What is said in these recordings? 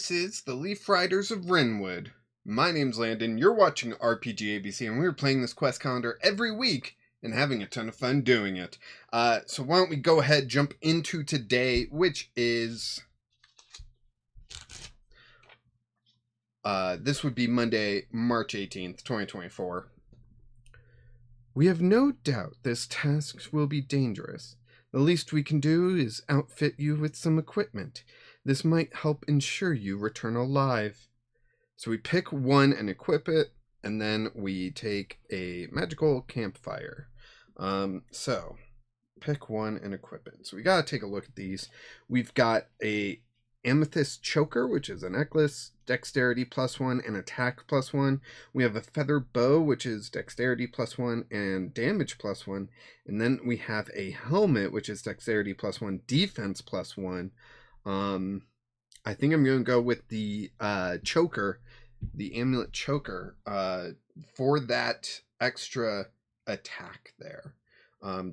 This is the Leaf Riders of Wrenwood. My name's Landon, you're watching RPG ABC, and we're playing this quest calendar every week and having a ton of fun doing it. So why don't we go ahead, jump into today, which is... this would be Monday, March 18th, 2024. We have no doubt this task will be dangerous. The least we can do is outfit you with some equipment. This might help ensure you return alive. So we pick one and equip it, and then we take a magical campfire. So pick one and equip it. So we gotta take a look at these. We've got a amethyst choker, which is a necklace, dexterity +1 and attack +1. We have a feather bow, which is dexterity +1 and damage +1. And then we have a helmet, which is dexterity +1, defense +1. I think I'm going to go with the choker, the amulet choker, for that extra attack there.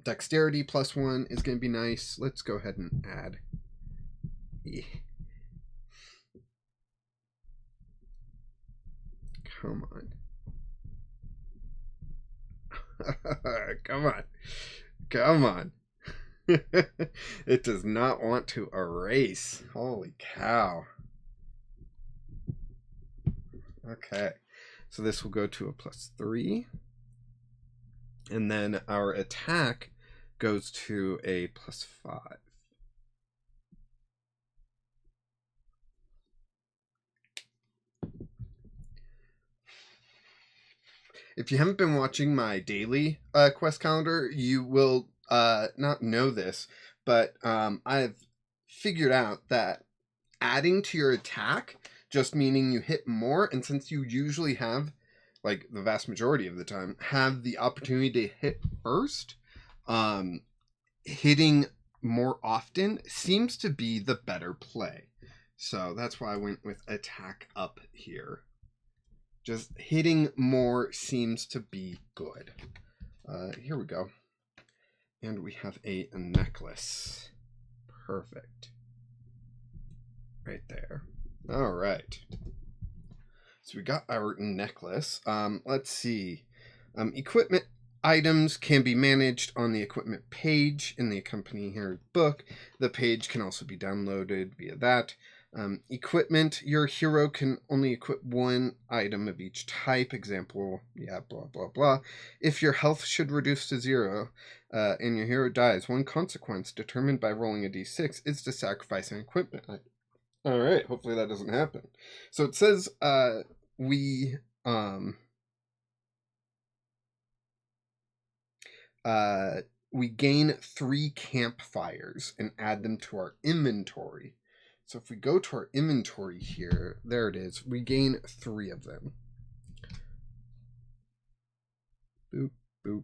Dexterity +1 is going to be nice. Let's go ahead and add. Yeah. Come on. Come on. Come on. It does not want to erase. Holy cow. Okay. So this will go to a +3. And then our attack goes to a +5. If you haven't been watching my daily quest calendar, you will not know this, but I've figured out that adding to your attack, just meaning you hit more, and since you usually have, like the vast majority of the time, have the opportunity to hit first, hitting more often seems to be the better play. So that's why I went with attack up here. Just hitting more seems to be good. Here we go. And we have a necklace. Perfect. Right there. All right. So we got our necklace. Let's see. Equipment items can be managed on the equipment page in the accompanying here book. The page can also be downloaded via that. Equipment, your hero can only equip one item of each type. Example, yeah, blah, blah, blah. If your health should reduce to 0 and your hero dies, one consequence determined by rolling a d6 is to sacrifice an equipment item. All right, hopefully that doesn't happen. So it says we gain 3 campfires and add them to our inventory. So if we go to our inventory here, there it is. We gain 3 of them. Boop, boop.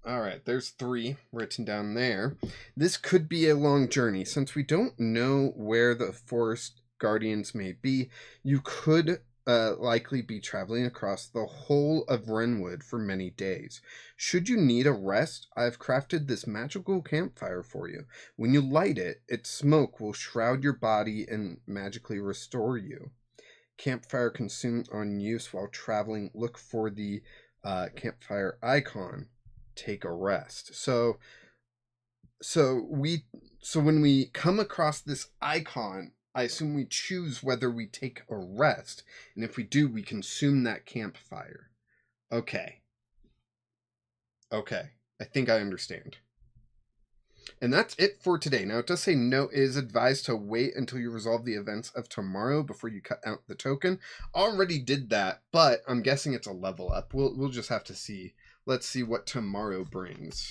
All right, there's 3 written down there. This could be a long journey. Since we don't know where the forest guardians may be, you could likely be traveling across the whole of Wrenwood for many days. Should you need a rest, I've crafted this magical campfire for you. When you light it, its smoke will shroud your body and magically restore you. Campfire consumed on use while traveling. Look for the campfire icon. Take a rest. So when we come across this icon, I assume we choose whether we take a rest, and if we do, we consume that campfire. Okay. I think I understand. And that's it for today. Now, it does say no, it is advised to wait until you resolve the events of tomorrow before you cut out the token. Already did that, but I'm guessing it's a level up. We'll just have to see. Let's see what tomorrow brings.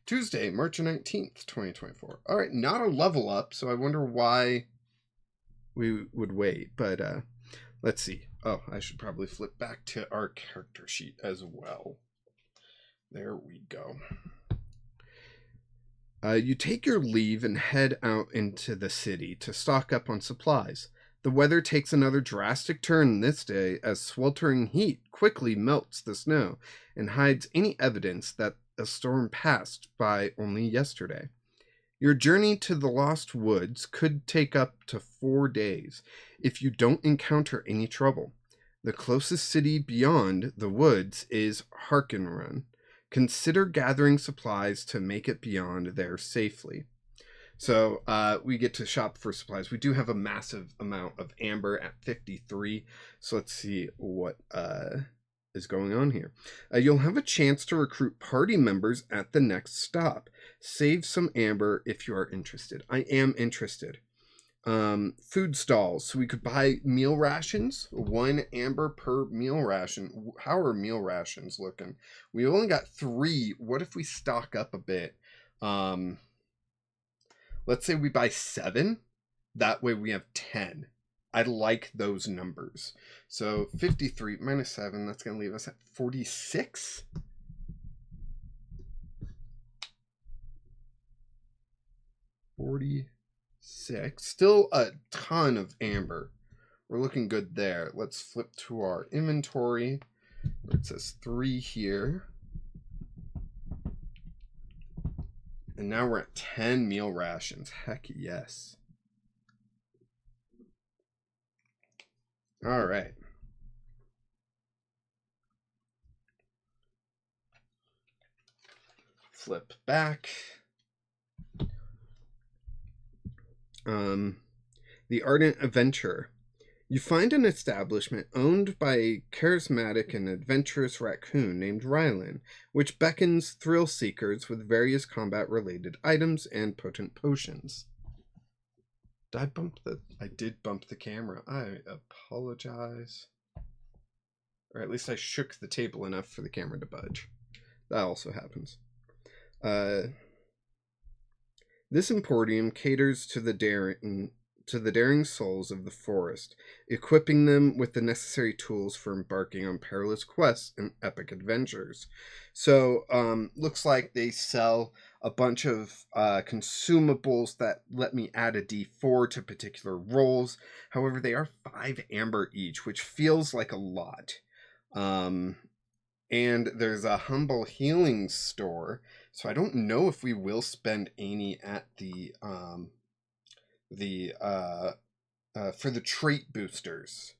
Tuesday, March 19th, 2024. All right, not a level up, so I wonder why we would wait. But let's see. Oh, I should probably flip back to our character sheet as well. There we go. You take your leave and head out into the city to stock up on supplies. The weather takes another drastic turn this day as sweltering heat quickly melts the snow and hides any evidence that a storm passed by only yesterday. Your journey to the Lost Woods could take up to 4 days if you don't encounter any trouble. The closest city beyond the woods is Harkenrun. Consider gathering supplies to make it beyond there safely. So we get to shop for supplies. We do have a massive amount of amber at 53. So let's see what is going on here. You'll have a chance to recruit party members at the next stop. Save some amber if you are interested. I am interested. Food stalls. So we could buy meal rations. 1 amber per meal ration. How are meal rations looking? We only got 3. What if we stock up a bit? Let's say we buy 7. That way we have 10. I like those numbers. So 53 minus 7, that's going to leave us at 46. Still a ton of amber. We're looking good there. Let's flip to our inventory. It says 3 here. And now we're at 10 meal rations. Heck yes. All right. Flip back. The Ardent Adventurer. You find an establishment owned by a charismatic and adventurous raccoon named Rylan, which beckons thrill seekers with various combat-related items and potent potions. I did bump the camera. I apologize. Or at least I shook the table enough for the camera to budge. That also happens. This emporium caters to the daring souls of the forest, equipping them with the necessary tools for embarking on perilous quests and epic adventures. So, looks like they sell a bunch of consumables that let me add a D4 to particular rolls. However, they are 5 amber each, which feels like a lot. And there's a humble healing store. So I don't know if we will spend any at for the trait boosters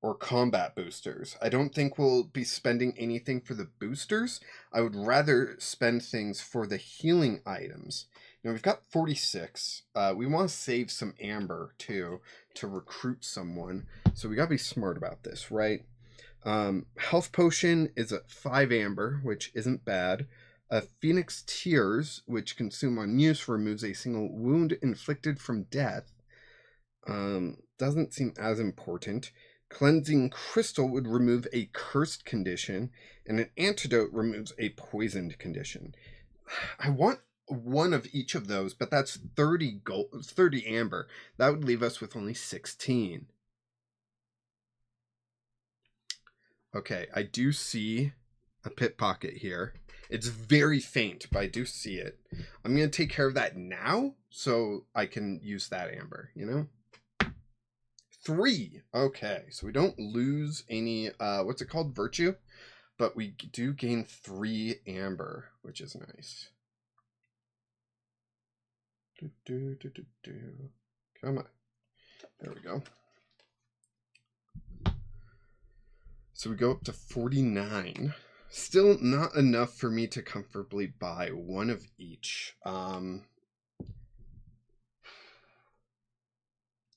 or combat boosters. I don't think we'll be spending anything for the boosters. I would rather spend things for the healing items. Now we've got 46. We want to save some amber too to recruit someone. So we got to be smart about this, right? Health potion is at 5 amber, which isn't bad. Phoenix Tears, which consume on use, removes a single wound inflicted from death. Doesn't seem as important. Cleansing Crystal would remove a cursed condition, and an antidote removes a poisoned condition. I want one of each of those, but that's 30 gold, 30 amber. That would leave us with only 16. Okay, I do see a pit pocket here. It's very faint, but I do see it. I'm going to take care of that now so I can use that amber, you know? 3. Okay, so we don't lose any, what's it called? Virtue? But we do gain 3 amber, which is nice. Come on. There we go. So we go up to 49. Still not enough for me to comfortably buy one of each.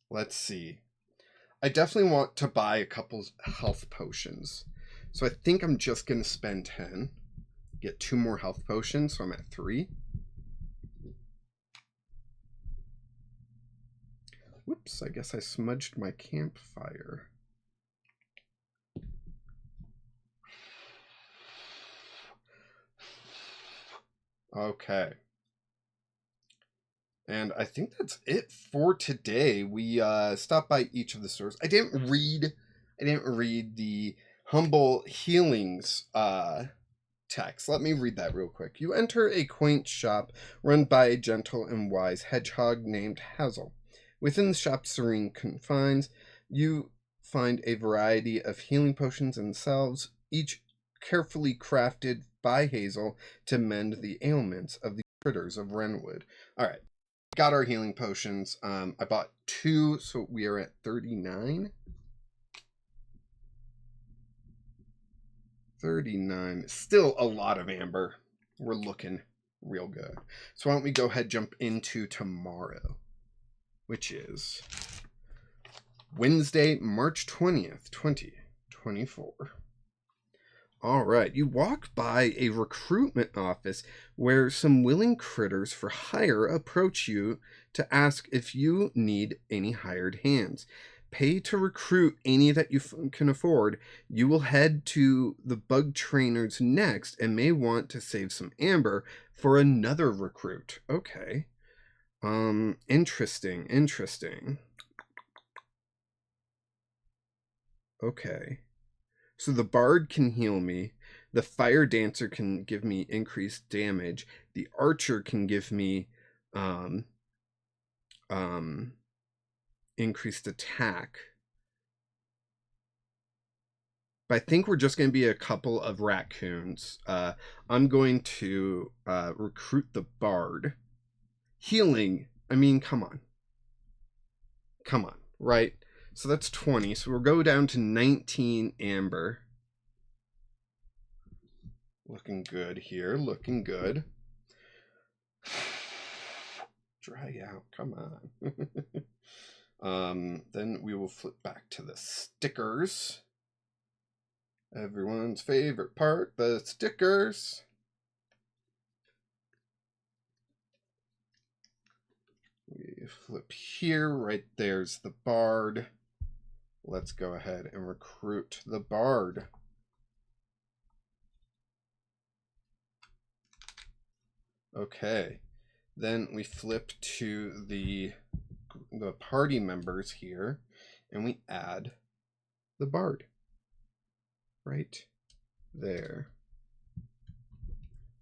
Let's see. I definitely want to buy a couple health potions. So I think I'm just going to spend 10. Get 2 more health potions, so I'm at 3. Whoops, I guess I smudged my campfire. Okay. And I think that's it for today. We stopped by each of the stores. I didn't read the Humble Healings text. Let me read that real quick. You enter a quaint shop run by a gentle and wise hedgehog named Hazel. Within the shop's serene confines, you find a variety of healing potions and salves, each carefully crafted by Hazel to mend the ailments of the critters of Wrenwood. All right, got our healing potions. I bought 2, so we are at 39. 39. Still a lot of amber. We're looking real good. So why don't we go ahead and jump into tomorrow, which is Wednesday, March 20th, 2024. All right, you walk by a recruitment office where some willing critters for hire approach you to ask if you need any hired hands. Pay to recruit any that you can afford. You will head to the bug trainers next and may want to save some amber for another recruit. Okay. Interesting. Okay. So the bard can heal me. The fire dancer can give me increased damage. The archer can give me increased attack. But I think we're just going to be a couple of raccoons. I'm going to recruit the bard. Healing. I mean, come on. Right? So that's 20. So we'll go down to 19 amber. Looking good here. Looking good. Dry out. Come on. Then we will flip back to the stickers. Everyone's favorite part, the stickers. We flip here. Right there's the bard. Let's go ahead and recruit the bard. Okay. Then we flip to the party members here, and we add the bard. Right there.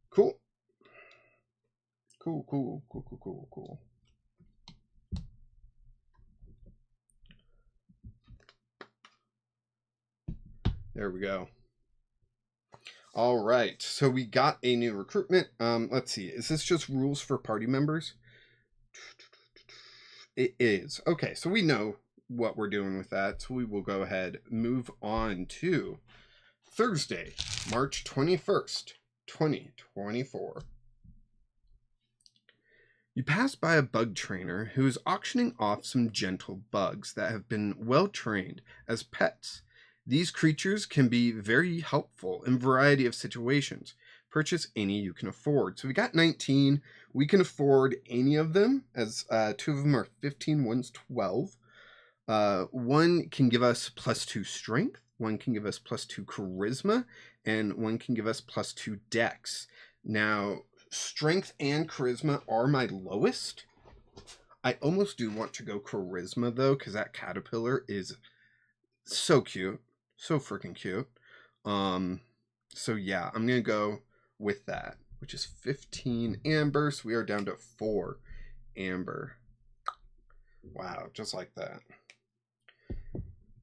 Cool. There we go. All right, so we got a new recruitment. Let's see, is this just rules for party members? It is. Okay, so we know what we're doing with that, so we will go ahead, move on to Thursday, March 21st, 2024. You pass by a bug trainer who is auctioning off some gentle bugs that have been well trained as pets. These creatures can be very helpful in a variety of situations. Purchase any you can afford. So we got 19. We can afford any of them, as 2 of them are 15, one's 12. One can give us +2 strength, one can give us +2 charisma, and one can give us +2 dex. Now, strength and charisma are my lowest. I almost do want to go charisma, though, because that caterpillar is so cute. So freaking cute. So yeah, I'm going to go with that, which is 15 amber. So we are down to 4 amber. Wow, just like that.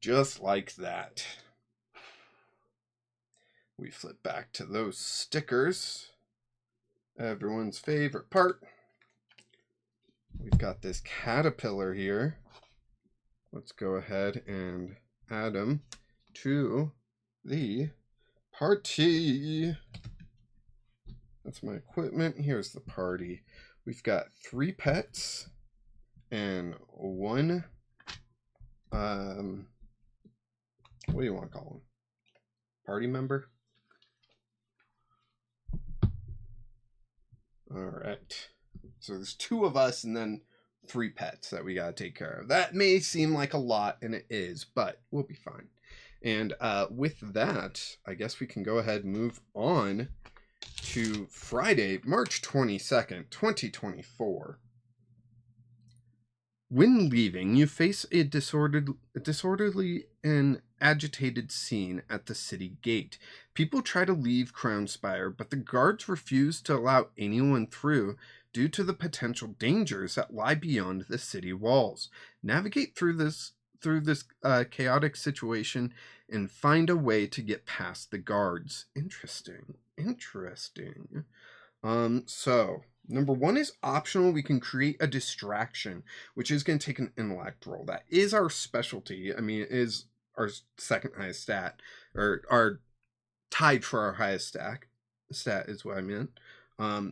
Just like that. We flip back to those stickers. Everyone's favorite part. We've got this caterpillar here. Let's go ahead and add him to the party. That's my equipment. Here's the party. We've got 3 pets and 1 what do you want to call him? Party member? Alright. So there's 2 of us and then 3 pets that we gotta take care of. That may seem like a lot, and it is, but we'll be fine. And with that, I guess we can go ahead and move on to Friday, March 22nd, 2024. When leaving, you face a disorderly and agitated scene at the city gate. People try to leave Crownspire, but the guards refuse to allow anyone through due to the potential dangers that lie beyond the city walls. Navigate through this chaotic situation and find a way to get past the guards. Interesting. So number one is optional. We can create a distraction, which is going to take an intellect roll. That is our specialty. I mean, it is our second highest stat, or our tied for our highest stat is what I meant.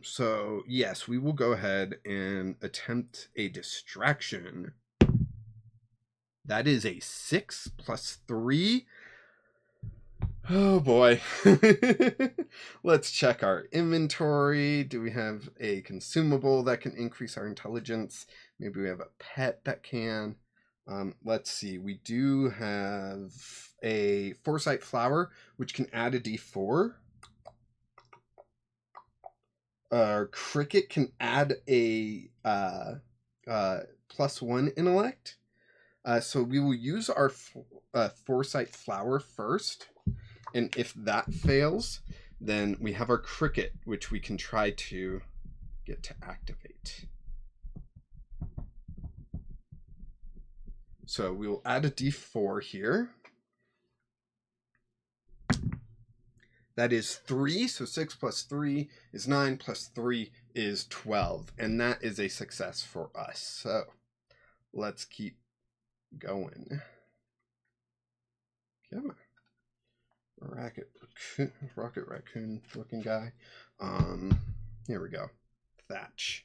So yes, we will go ahead and attempt a distraction. That is a 6 plus 3. Oh boy. Let's check our inventory. Do we have a consumable that can increase our intelligence? Maybe we have a pet that can. Let's see. We do have a foresight flower, which can add a d4. Cricket can add a +1 intellect. So we will use our foresight flower first. And if that fails, then we have our cricket, which we can try to get to activate. So we will add a d4 here. That is 3, so 6 plus 3 is 9, plus 3 is 12. And that is a success for us. So let's keep going. Come on. Rocket raccoon looking guy. Here we go. Thatch.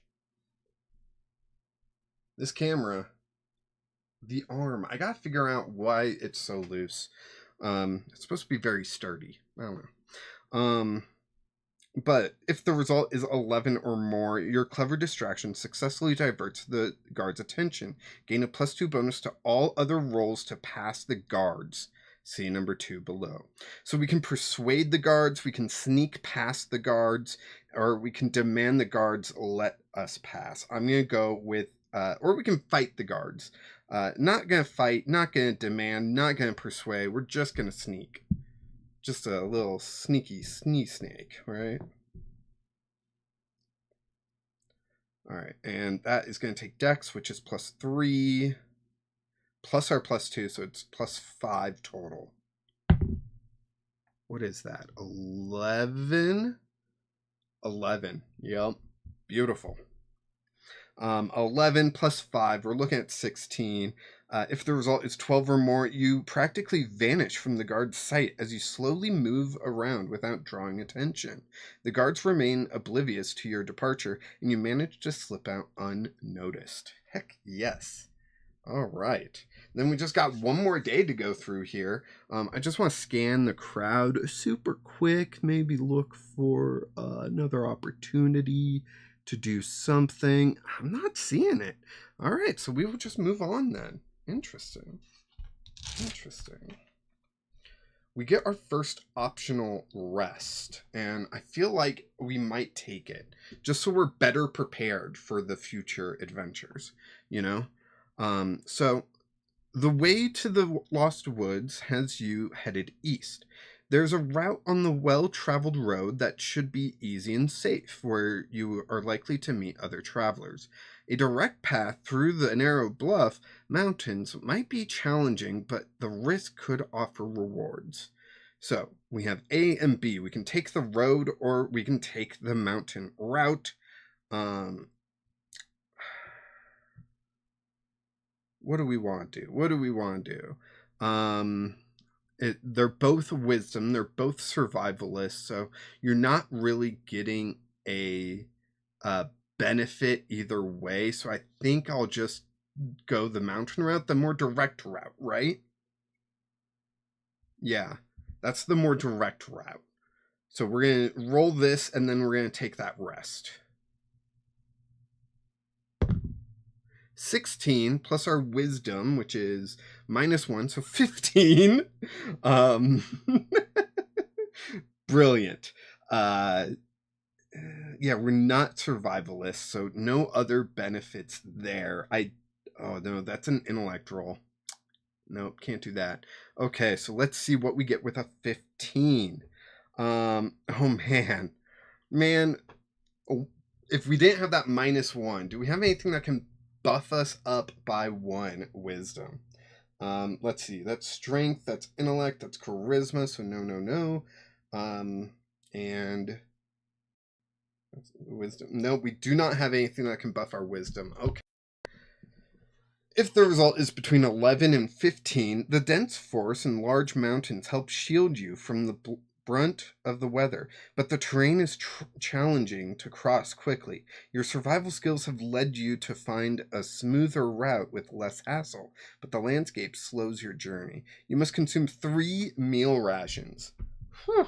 This camera, the arm, I gotta figure out why it's so loose. It's supposed to be very sturdy. I don't know. But if the result is 11 or more, your clever distraction successfully diverts the guard's attention. Gain a +2 bonus to all other rolls to pass the guards. See number 2 below. So we can persuade the guards, we can sneak past the guards, or we can demand the guards let us pass. I'm going to go with, or we can fight the guards. Not going to fight, not going to demand, not going to persuade. We're just going to sneak. Just a little sneaky snake, right? All right, and that is going to take Dex, which is +3, plus our +2, so it's +5 total. What is that? 11? 11. Yep. Beautiful. 11 plus 5, we're looking at 16. If the result is 12 or more, you practically vanish from the guard's sight as you slowly move around without drawing attention. The guards remain oblivious to your departure, and you manage to slip out unnoticed. Heck yes. All right. Then we just got one more day to go through here. I just want to scan the crowd super quick, maybe look for another opportunity to do something. I'm not seeing it. All right, so we will just move on then. Interesting. We get our first optional rest, and I feel like we might take it just so we're better prepared for the future adventures, you know? So the way to the Lost Woods has you headed east. There's a route on the well-traveled road that should be easy and safe, where you are likely to meet other travelers. A direct path through the narrow bluff mountains might be challenging, but the risk could offer rewards. So we have A and B. We can take the road or we can take the mountain route. What do we want to do? They're both wisdom. They're both survivalists. So you're not really getting a benefit either way. So I think I'll just go the mountain route, the more direct route, right? Yeah, that's the more direct route. So we're going to roll this and then we're going to take that rest. 16 plus our wisdom, which is -1, so 15. Brilliant. Yeah, we're not survivalists, so no other benefits there. Oh no, that's an intellect roll. Nope, can't do that. Okay, so let's see what we get with a 15. Oh man, if we didn't have that -1, do we have anything that can buff us up by 1 wisdom? Let's see. That's strength. That's intellect. That's charisma. So no. And Wisdom. No, we do not have anything that can buff our wisdom. Okay. If the result is between 11 and 15, the dense forest and large mountains help shield you from the brunt of the weather, but the terrain is challenging to cross quickly. Your survival skills have led you to find a smoother route with less hassle, but the landscape slows your journey. You must consume 3 meal rations. Whew.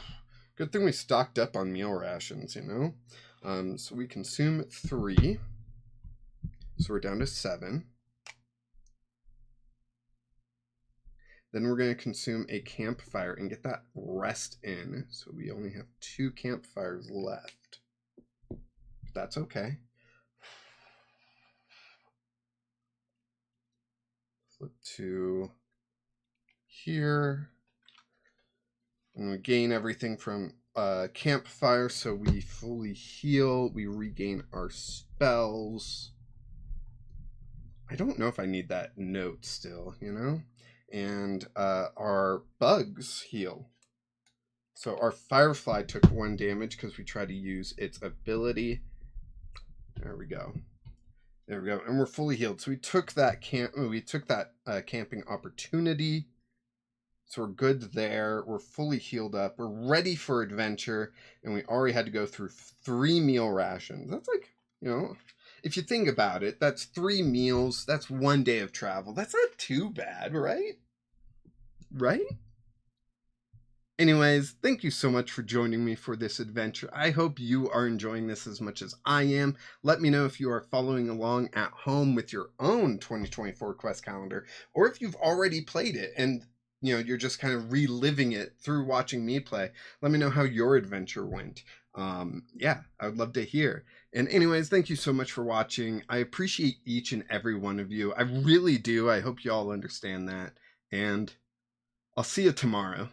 Good thing we stocked up on meal rations, you know? So we consume 3. So we're down to 7. Then we're going to consume a campfire and get that rest in. So we only have 2 campfires left. That's okay. Flip to here. And we gain everything from campfire. So we fully heal. We regain our spells. I don't know if I need that note still, you know? And our bugs heal. So our firefly took 1 damage because we tried to use its ability. There we go. There we go. And we're fully healed. So we took that camping opportunity. So we're good there. We're fully healed up. We're ready for adventure. And we already had to go through 3 meal rations. That's like, you know, if you think about it, that's 3 meals. That's 1 day of travel. That's not too bad, right? Right? Anyways, thank you so much for joining me for this adventure. I hope you are enjoying this as much as I am. Let me know if you are following along at home with your own 2024 quest calendar, or if you've already played it and you know you're just kind of reliving it through watching me play. Let me know how your adventure went. Yeah, I would love to hear. And anyways, thank you so much for watching. I appreciate each and every one of you. I really do. I hope you all understand that. And I'll see you tomorrow.